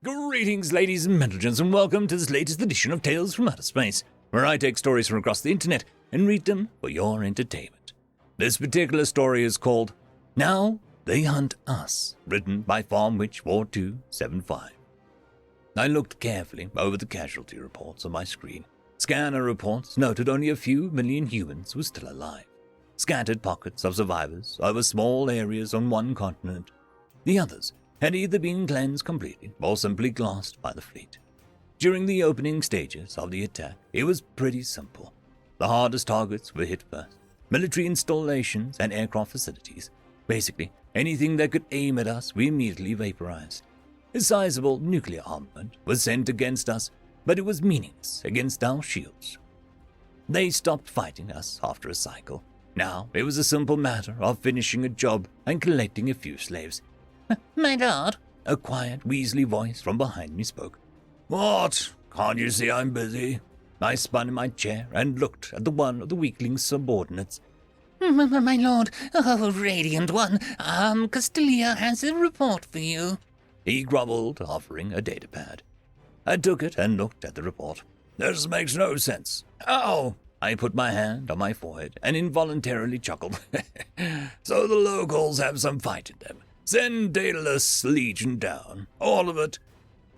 Greetings, ladies and gentlemen, and welcome to this latest edition of Tales from Outer Space, where I take stories from across the internet and read them for your entertainment. This particular story is called Now They Hunt Us, written by Farm Witch 4275. I looked carefully over the casualty reports on my screen. Scanner reports noted only a few million humans were still alive. Scattered pockets of survivors over small areas on one continent. The others had either been cleansed completely or simply glassed by the fleet. During the opening stages of the attack, it was pretty simple. The hardest targets were hit first: military installations and aircraft facilities. Basically, anything that could aim at us we immediately vaporized. A sizable nuclear armament was sent against us, but it was meaningless against our shields. They stopped fighting us after a cycle. Now it was a simple matter of finishing a job and collecting a few slaves. My lord, a quiet, weaselly voice from behind me spoke. What? Can't you see I'm busy? I spun in my chair and looked at the one of the weakling's subordinates. My lord, oh, Radiant One, Castilia has a report for you. He grumbled, offering a datapad. I took it and looked at the report. This makes no sense. Ow! I put my hand on my forehead and involuntarily chuckled. So the locals have some fight in them. Send Daedalus Legion down. All of it.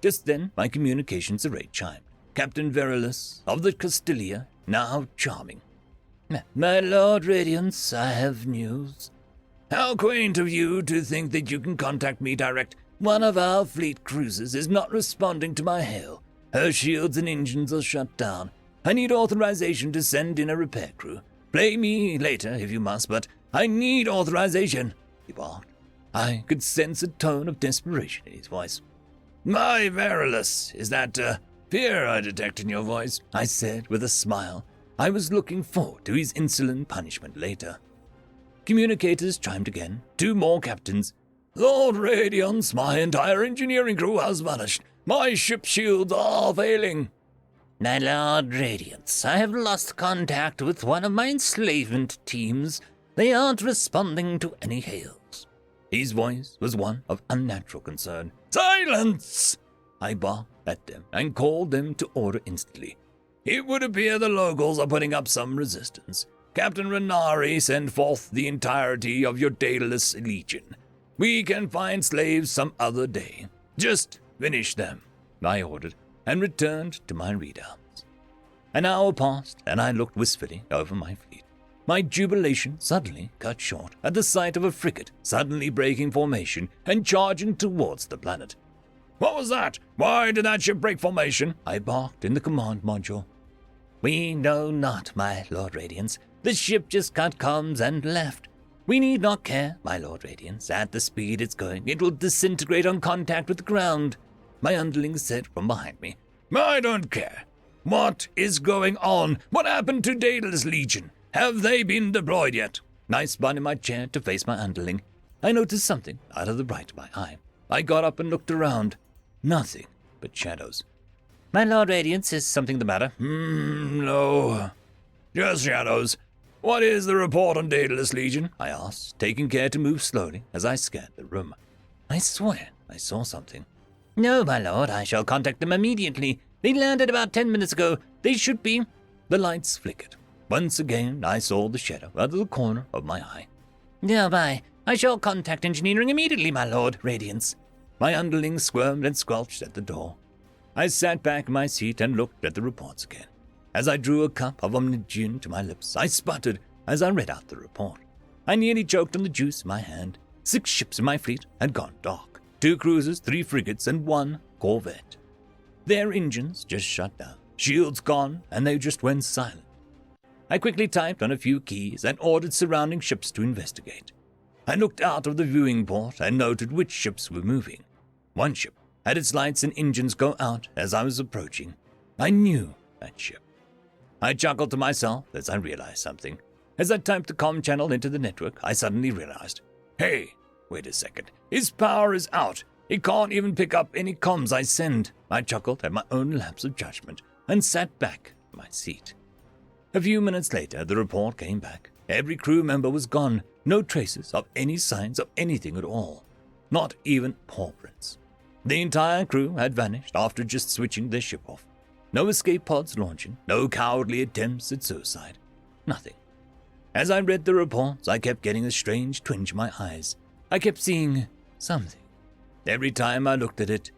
Just then, my communications array chimed. Captain Verilus of the Castilia, now charming. My lord Radiance, I have news. How quaint of you to think that you can contact me direct. One of our fleet cruisers is not responding to my hail. Her shields and engines are shut down. I need authorization to send in a repair crew. Play me later if you must, but I need authorization, he barked. I could sense a tone of desperation in his voice. My Verilus, is that, fear I detect in your voice? I said with a smile. I was looking forward to his insolent punishment later. Communicators chimed again. 2 more captains. Lord Radiance, my entire engineering crew has vanished. My ship shields are failing. My Lord Radiance, I have lost contact with one of my enslavement teams. They aren't responding to any hails. His voice was one of unnatural concern. Silence! I barked at them and called them to order instantly. It would appear the locals are putting up some resistance. Captain Renari, send forth the entirety of your Daedalus Legion. We can find slaves some other day. Just finish them, I ordered, and returned to my readouts. An hour passed, and I looked wistfully over my fleet. My jubilation suddenly cut short at the sight of a frigate suddenly breaking formation and charging towards the planet. What was that? Why did that ship break formation? I barked in the command module. We know not, my Lord Radiance. The ship just cut comms and left. We need not care, my Lord Radiance. At the speed it's going, it will disintegrate on contact with the ground, my underling said from behind me. I don't care. What is going on? What happened to Daedalus Legion? Have they been deployed yet? I spun in my chair to face my underling. I noticed something out of the right of my eye. I got up and looked around. Nothing but shadows. My Lord Radiance, is something the matter? No. Just shadows. What is the report on Daedalus Legion? I asked, taking care to move slowly as I scanned the room. I swear I saw something. No, my lord, I shall contact them immediately. They landed about 10 minutes ago. They should be. The lights flickered. Once again, I saw the shadow out of the corner of my eye. Hereby, I shall contact engineering immediately, my Lord Radiance. My underling squirmed and squelched at the door. I sat back in my seat and looked at the reports again. As I drew a cup of omnigin to my lips, I sputtered as I read out the report. I nearly choked on the juice in my hand. 6 ships in my fleet had gone dark. 2 cruisers, 3 frigates, and 1 corvette. Their engines just shut down. Shields gone, and they just went silent. I quickly typed on a few keys and ordered surrounding ships to investigate. I looked out of the viewing port and noted which ships were moving. One ship had its lights and engines go out as I was approaching. I knew that ship. I chuckled to myself as I realized something. As I typed the comm channel into the network, I suddenly realized, hey, wait a second. His power is out. He can't even pick up any comms I send. I chuckled at my own lapse of judgment and sat back in my seat. A few minutes later, the report came back. Every crew member was gone. No traces of any signs of anything at all. Not even paw prints. The entire crew had vanished after just switching their ship off. No escape pods launching, no cowardly attempts at suicide. Nothing. As I read the reports, I kept getting a strange twinge in my eyes. I kept seeing something. Every time I looked at it,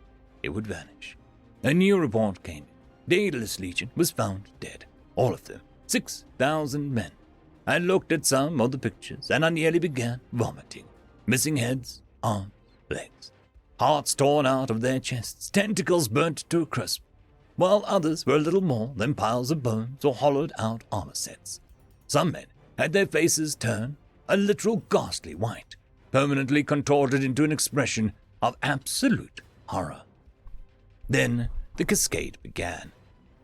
it would vanish. A new report came. Daedalus Legion was found dead. All of them. 6,000 men. I looked at some of the pictures, and I nearly began vomiting. Missing heads, arms, legs. Hearts torn out of their chests, tentacles burnt to a crisp, while others were little more than piles of bones or hollowed-out armor sets. Some men had their faces turned a literal ghastly white, permanently contorted into an expression of absolute horror. Then the cascade began.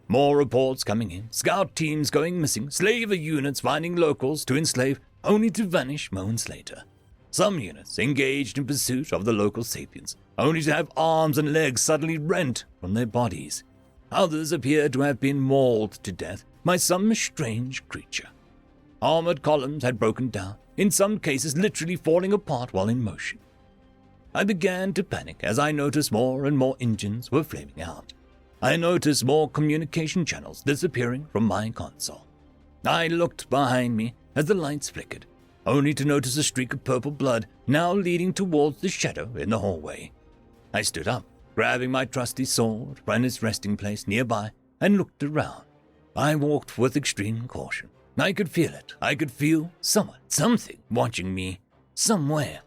More reports coming in, scout teams going missing, slaver units finding locals to enslave, only to vanish moments later. Some units engaged in pursuit of the local sapiens, only to have arms and legs suddenly rent from their bodies. Others appeared to have been mauled to death by some strange creature. Armored columns had broken down, in some cases literally falling apart while in motion. I began to panic as I noticed more and more engines were flaming out. I noticed more communication channels disappearing from my console. I looked behind me as the lights flickered, only to notice a streak of purple blood now leading towards the shadow in the hallway. I stood up, grabbing my trusty sword from its resting place nearby, and looked around. I walked with extreme caution. I could feel it. I could feel something watching me, somewhere.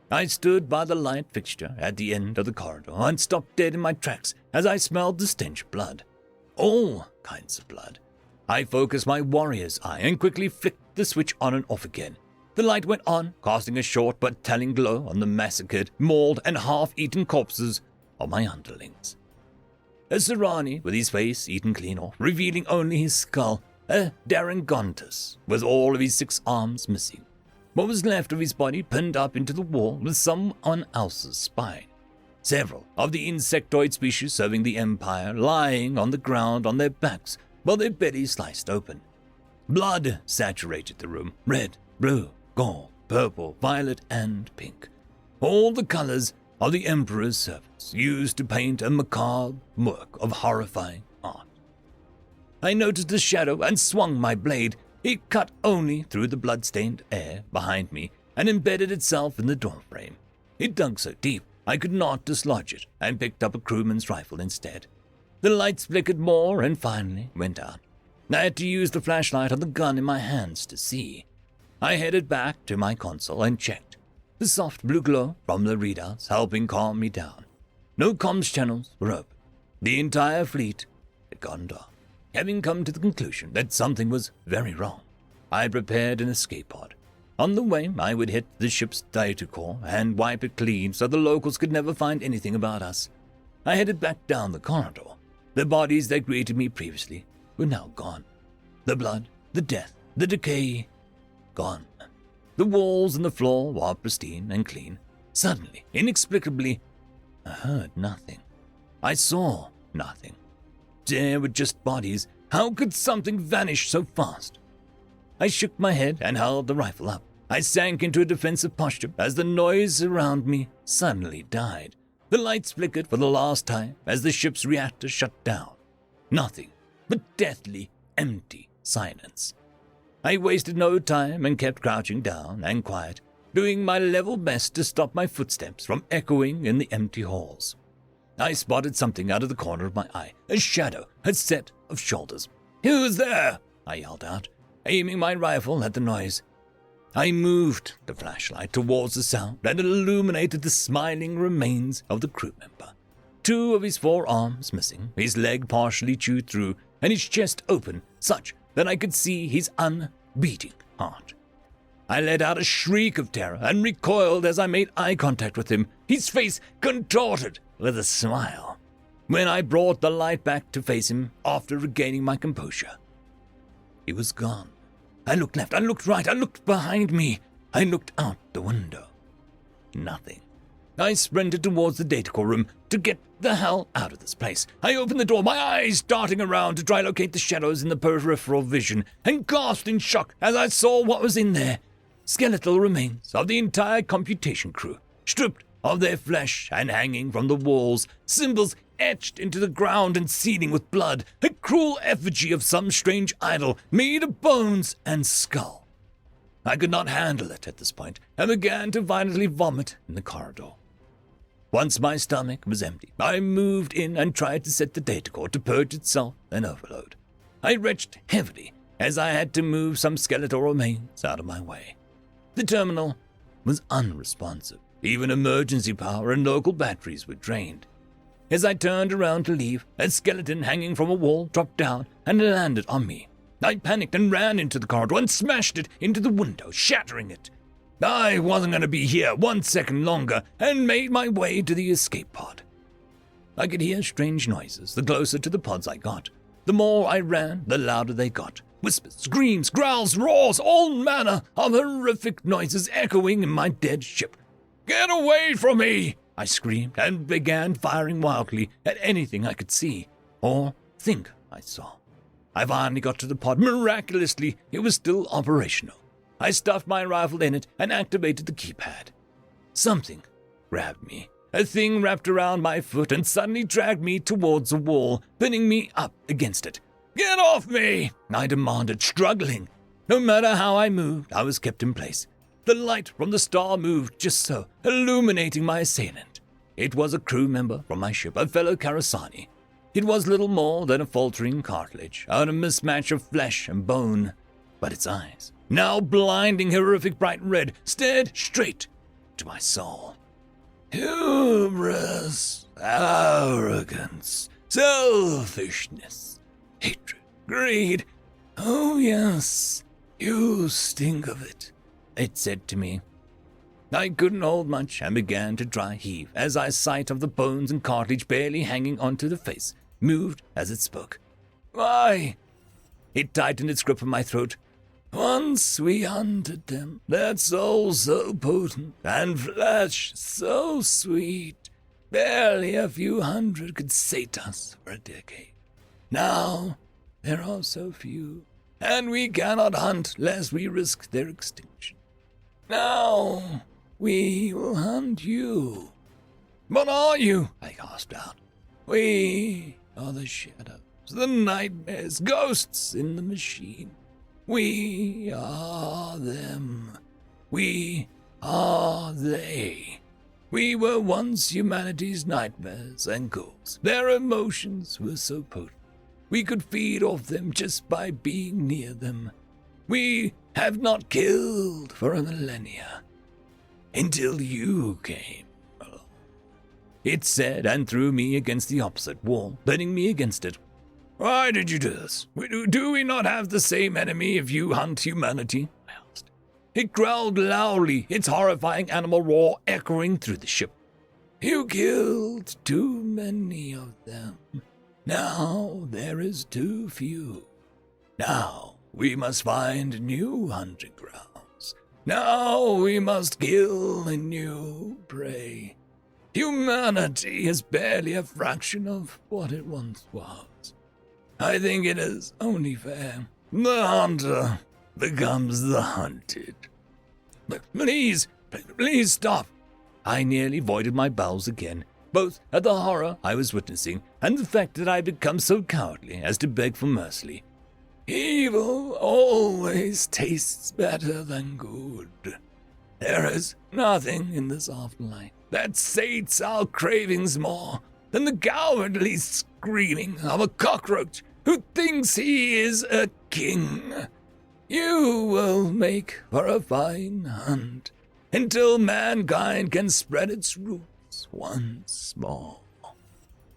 I stood by the light fixture at the end of the corridor and stopped dead in my tracks as I smelled the stench of blood. All kinds of blood. I focused my warrior's eye and quickly flicked the switch on and off again. The light went on, casting a short but telling glow on the massacred, mauled, and half-eaten corpses of my underlings. A Serrani with his face eaten clean off, revealing only his skull, a Darangontus with all of his 6 arms missing. What was left of his body pinned up into the wall with someone else's spine. Several of the insectoid species serving the Empire lying on the ground on their backs while their bellies sliced open. Blood saturated the room, red, blue, gold, purple, violet, and pink. All the colors of the Emperor's servants used to paint a macabre work of horrifying art. I noticed a shadow and swung my blade. It cut only through the blood-stained air behind me and embedded itself in the doorframe. It dug so deep I could not dislodge it and picked up a crewman's rifle instead. The lights flickered more and finally went out. I had to use the flashlight on the gun in my hands to see. I headed back to my console and checked. The soft blue glow from the readouts helping calm me down. No comms channels were open. The entire fleet had gone dark. Having come to the conclusion that something was very wrong, I prepared an escape pod. On the way, I would hit the ship's data core and wipe it clean so the locals could never find anything about us. I headed back down the corridor. The bodies that greeted me previously were now gone. The blood, the death, the decay, gone. The walls and the floor were pristine and clean. Suddenly, inexplicably, I heard nothing. I saw nothing. There were just bodies. How could something vanish so fast? I shook my head and held the rifle up. I sank into a defensive posture as the noise around me suddenly died. The lights flickered for the last time as the ship's reactor shut down. Nothing but deathly, empty silence. I wasted no time and kept crouching down and quiet, doing my level best to stop my footsteps from echoing in the empty halls. I spotted something out of the corner of my eye, a shadow, a set of shoulders. "Who's there?" I yelled out, aiming my rifle at the noise. I moved the flashlight towards the sound and it illuminated the smiling remains of the crew member. 2 of his 4 arms missing, his leg partially chewed through, and his chest open, such that I could see his unbeating heart. I let out a shriek of terror and recoiled as I made eye contact with him, his face contorted with a smile. When I brought the light back to face him after regaining my composure, he was gone. I looked left, I looked right, I looked behind me, I looked out the window. Nothing. I sprinted towards the data core room to get the hell out of this place. I opened the door, my eyes darting around to try to locate the shadows in the peripheral vision, and gasped in shock as I saw what was in there. Skeletal remains of the entire computation crew, stripped of their flesh and hanging from the walls, symbols etched into the ground and seething with blood, a cruel effigy of some strange idol made of bones and skull. I could not handle it at this point and began to violently vomit in the corridor. Once my stomach was empty, I moved in and tried to set the data core to purge itself and overload. I retched heavily as I had to move some skeletal remains out of my way. The terminal was unresponsive. Even emergency power and local batteries were drained. As I turned around to leave, a skeleton hanging from a wall dropped down and landed on me. I panicked and ran into the corridor and smashed it into the window, shattering it. I wasn't going to be here 1 second longer and made my way to the escape pod. I could hear strange noises the closer to the pods I got. The more I ran, the louder they got. Whispers, screams, growls, roars, all manner of horrific noises echoing in my dead ship. "Get away from me!" I screamed and began firing wildly at anything I could see or think I saw. I finally got to the pod. Miraculously, it was still operational. I stuffed my rifle in it and activated the keypad. Something grabbed me. A thing wrapped around my foot and suddenly dragged me towards a wall, pinning me up against it. "Get off me!" I demanded, struggling. No matter how I moved, I was kept in place. The light from the star moved just so, illuminating my assailant. It was a crew member from my ship, a fellow Karasani. It was little more than a faltering cartilage, a mismatch of flesh and bone. But its eyes, now blinding horrific bright red, stared straight to my soul. Hubris, arrogance, selfishness, hatred, greed. Oh yes, you stink of it, it said to me. I couldn't hold much and began to dry heave as I sight of the bones and cartilage barely hanging onto the face moved as it spoke. Why? It tightened its grip on my throat. Once we hunted them, their souls so potent and flesh so sweet, barely a few hundred could sate us for a decade. Now there are so few, and we cannot hunt lest we risk their extinction. Now we will hunt you. What are you? I gasped out. We are the shadows, the nightmares, ghosts in the machine. We are them. We are they. We were once humanity's nightmares and ghouls. Their emotions were so potent. We could feed off them just by being near them. We have not killed for a millennia. Until you came along. It said and threw me against the opposite wall, pinning me against it. Why did you do this? Do we not have the same enemy if you hunt humanity? I asked. It growled loudly, its horrifying animal roar echoing through the ship. You killed too many of them. Now there is too few. Now we must find new hunting grounds. Now we must kill a new prey. Humanity is barely a fraction of what it once was. I think it is only fair. The hunter becomes the hunted. But please stop. I nearly voided my bowels again, both at the horror I was witnessing and the fact that I had become so cowardly as to beg for mercy. Evil always tastes better than good. There is nothing in this afterlife that sates our cravings more than the cowardly screaming of a cockroach who thinks he is a king. You will make for a fine hunt until mankind can spread its roots once more.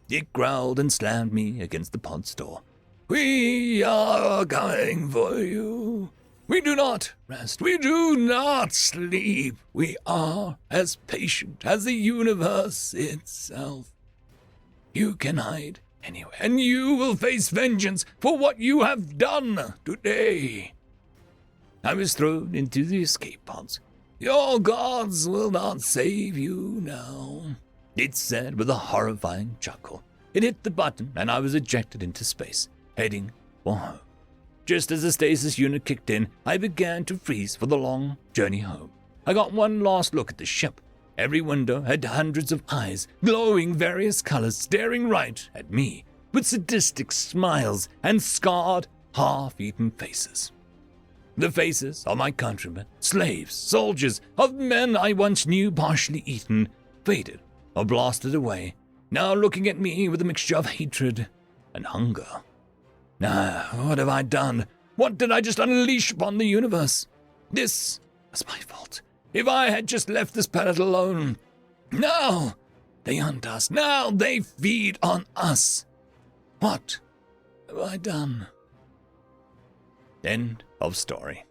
It growled and slammed me against the pod's door. We are coming for you. We do not rest. We do not sleep. We are as patient as the universe itself. You can hide anywhere, and you will face vengeance for what you have done today. I was thrown into the escape pods. Your gods will not save you now, it said with a horrifying chuckle. It hit the button, and I was ejected into space, heading for home. Just as the stasis unit kicked in, I began to freeze for the long journey home. I got one last look at the ship. Every window had hundreds of eyes, glowing various colors, staring right at me with sadistic smiles and scarred, half-eaten faces. The faces of my countrymen, slaves, soldiers, of men I once knew partially eaten, faded or blasted away, now looking at me with a mixture of hatred and hunger. What have I done? What did I just unleash upon the universe? This was my fault. If I had just left this planet alone. Now they hunt us. Now they feed on us. What have I done? End of story.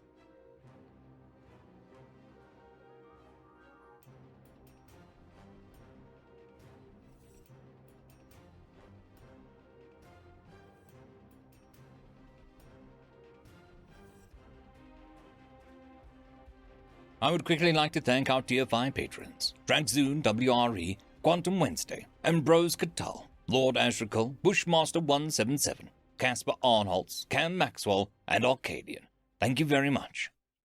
I would quickly like to thank our Tier 5 patrons, Dragzoon WRE, Quantum Wednesday, Ambrose Cattell, Lord Ashrakul, Bushmaster 177, Casper Arnholtz, Cam Maxwell, and Arcadian. Thank you very much.